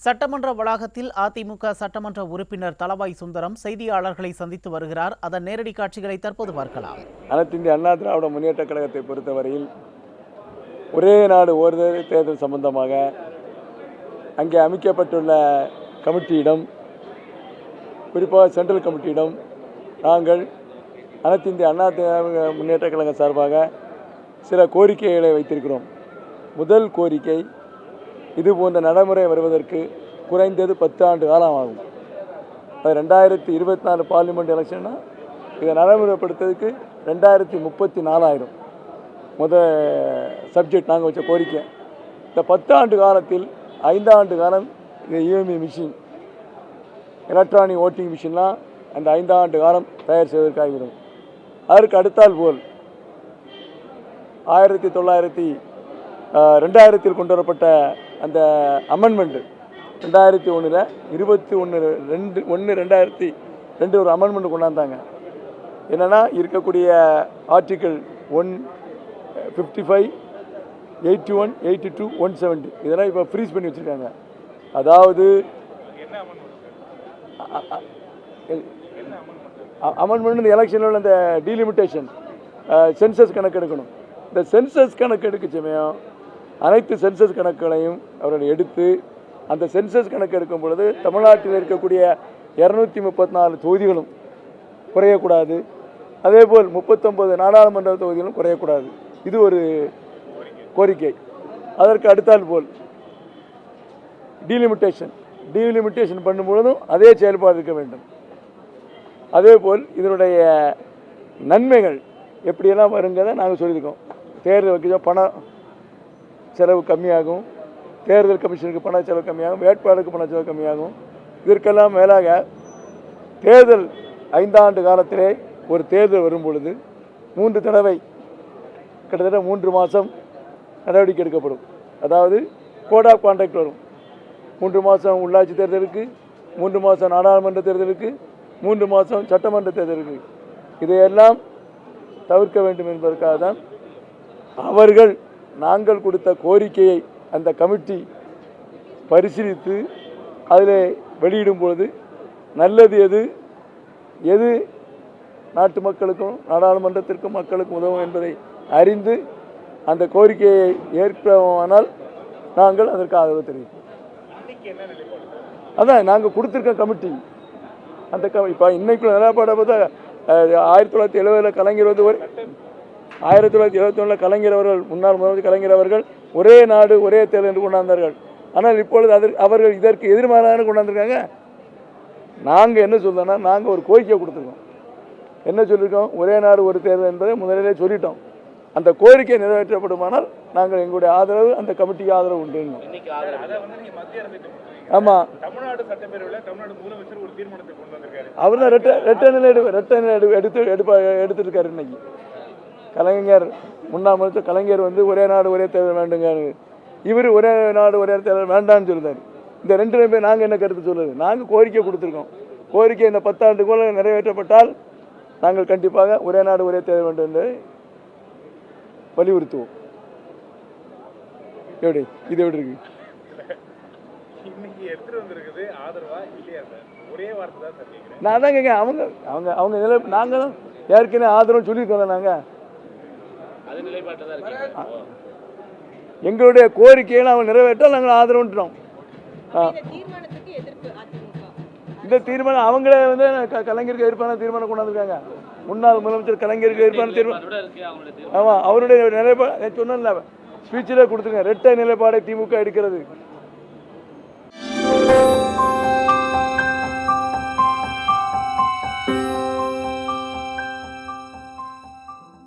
சட்டமன்ற வளாகத்தில் அதிமுக சட்டமன்ற உறுப்பினர் தளவாய் சுந்தரம் செய்தியாளர்களை சந்தித்து வருகிறார். அதன் நேரடி காட்சிகளை தற்போது பார்க்கலாம். அனைத்து இந்திய அண்ணா திராவிட முன்னேற்ற கழகத்தை பொறுத்தவரையில் ஒரே நாடு ஒரு தேர்தல் சம்பந்தமாக அங்கே அமைக்கப்பட்டுள்ள கமிட்டியிடம், குறிப்பாக சென்ட்ரல் கமிட்டியிடம் நாங்கள் அனைத்து இந்திய அண்ணா திராவிட முன்னேற்ற கழக சார்பாக சில கோரிக்கைகளை வைத்திருக்கிறோம். முதல் கோரிக்கை, இது போன்ற நடைமுறை வருவதற்கு குறைந்தது 10 ஆண்டு காலம் ஆகும். அது 2024 பார்லிமெண்ட் எலெக்ஷன்னா இதை நடைமுறைப்படுத்துறதுக்கு 2034 ஆயிரும். சப்ஜெக்ட் நாங்கள் வச்ச கோரிக்கை. இந்த 10 ஆண்டு காலத்தில் 5 ஆண்டு காலம் இந்த இஎம்இ மிஷின், எலக்ட்ரானிக் ஓட்டிங் மிஷின்லாம் அந்த 5 ஆண்டு காலம் தயார் செய்வதற்காகிவிடும். அதற்கு அடுத்தால் போல் 2000 கொண்டு வரப்பட்ட அந்த அமெண்ட்மெண்ட்டு 2001 21/2/2002 ஒரு அமெண்ட்மெண்ட் கொண்டாந்தாங்க. என்னென்னா இருக்கக்கூடிய ஆர்டிக்கிள் 155, 81, 82, 170 இதெல்லாம் இப்போ ஃப்ரீஸ் பண்ணி வச்சுருக்காங்க. அதாவது அமெண்ட்மெண்ட் இந்த எலெக்ஷனில் அந்த டீலிமிட்டேஷன், சென்சஸ் கணக்கு எடுக்கணும். இந்த சென்சஸ் கணக்கு எடுக்க சமயம் அனைத்து சென்சஸ் கணக்குகளையும் அவர்கள் எடுத்து அந்த சென்சஸ் கணக்கு எடுக்கும் பொழுது தமிழ்நாட்டில் இருக்கக்கூடிய 234 தொகுதிகளும் குறையக்கூடாது. அதேபோல் 39 நாடாளுமன்ற தொகுதிகளும் குறையக்கூடாது. இது ஒரு கோரிக்கை. அதற்கு அடுத்தால் போல் டீலிமிட்டேஷன் பண்ணும்பொழுதும் அதே செயல்பாடு இருக்க வேண்டும். அதேபோல் இதனுடைய நன்மைகள் எப்படியெல்லாம் வருங்கிறத நாங்கள் சொல்லியிருக்கோம். தேர்தல் வைக்க பணம் செலவு கம்மியாகும், தேர்தல் கமிஷனுக்கு பண செலவு கம்மியாகும், வேட்பாளருக்கு பண செலவு கம்மியாகும். இதற்கெல்லாம் மேலாக தேர்தல் 5 ஆண்டு காலத்திலே ஒரு தேர்தல் வரும் பொழுது 3 தடவை கிட்டத்தட்ட 3 மாதம் நடவடிக்கை எடுக்கப்படும். அதாவது கோட் ஆஃப் கான்டக்ட் வரும். 3 மாதம் உள்ளாட்சி தேர்தலுக்கு, 3 மாதம் நாடாளுமன்ற தேர்தலுக்கு, 3 மாதம் சட்டமன்ற தேர்தலுக்கு. இதையெல்லாம் தவிர்க்க வேண்டும் என்பதற்காக தான் அவர்கள் நாங்கள் கொடுத்த கோரிக்கையை அந்த கமிட்டி பரிசீலித்து அதில் வெளியிடும் பொழுது நல்லது எது நாட்டு மக்களுக்கும் நாடாளுமன்றத்திற்கும் மக்களுக்கும் உதவும் என்பதை அறிந்து அந்த கோரிக்கையை ஏற்போமானால் நாங்கள் அதற்கு ஆதரவு தெரிவிப்போம். அதான் நாங்கள் கொடுத்துருக்க கமிட்டி அந்த இப்போ இன்னைக்குள்ள நிலப்பாடை பார்த்தா 1970 கலைஞர் வந்து 1971 கலைஞர் அவர்கள், முன்னாள் முதலமைச்சர் கலைஞர் அவர்கள் ஒரே நாடு ஒரே தேர்தல் என்று கொண்டாந்தார்கள். ஆனால் இப்பொழுது அவர்கள் இதற்கு எதிர்மாறாக கொண்டாந்துருக்காங்க. நாங்கள் என்ன சொல்றோம்னா, நாங்கள் ஒரு கோரிக்கை கொடுத்துருக்கோம். என்ன சொல்லியிருக்கோம்? ஒரே நாடு ஒரு தேர்தல் என்பதை முதலிலே சொல்லிட்டோம். அந்த கோரிக்கை நிறைவேற்றப்படுமானால் நாங்கள் எங்களுடைய ஆதரவு, அந்த கமிட்டிக்கு ஆதரவு உண்டு. ஆமாம், அவர் தான் ரெட்டை நிலை எடுத்துருக்காரு. இன்னைக்கு கலைஞர், முன்னாள் முதலமைச்சர் கலைஞர் வந்து ஒரே நாடு ஒரே தேர்தல் வேண்டுங்க, இவர் ஒரே நாடு ஒரே தேர்தல் வேண்டான்னு சொல்லுறாரு. இந்த 2 பேர் நாங்கள் என்ன கருத்து சொல்லுது? நாங்கள் கோரிக்கை கொடுத்துருக்கோம். கோரிக்கை இந்த 10 ஆண்டுக்குள்ள நிறைவேற்றப்பட்டால் நாங்கள் கண்டிப்பாக ஒரே நாடு ஒரே தேர்தல் வேண்டும் என்று வலியுறுத்துவோம். எப்படி இது எப்படி இருக்கு? நான் தான் கேட்க, அவங்க நிலை, நாங்களும் ஏற்கனவே ஆதரவு சொல்லியிருக்கோம். நாங்கள் எங்களுடைய கோரிக்கைகளை அவங்க நிறைவேற்றால் நாங்கள் ஆதரவுன்றோம். இந்த தீர்மானம் அவங்களே வந்து கலைஞருக்கு எதிர்ப்பான தீர்மானம் கொண்டாந்துருக்காங்க. முன்னாள் முதலமைச்சர் கலைஞருக்கு எதிர்ப்பான தீர்மானம். ஆமாம், அவருடைய நிலைப்பாடு சொன்ன ஸ்பீச்சில் கொடுத்துருங்க. இரட்டை நிலைப்பாடை திமுக எடுக்கிறது.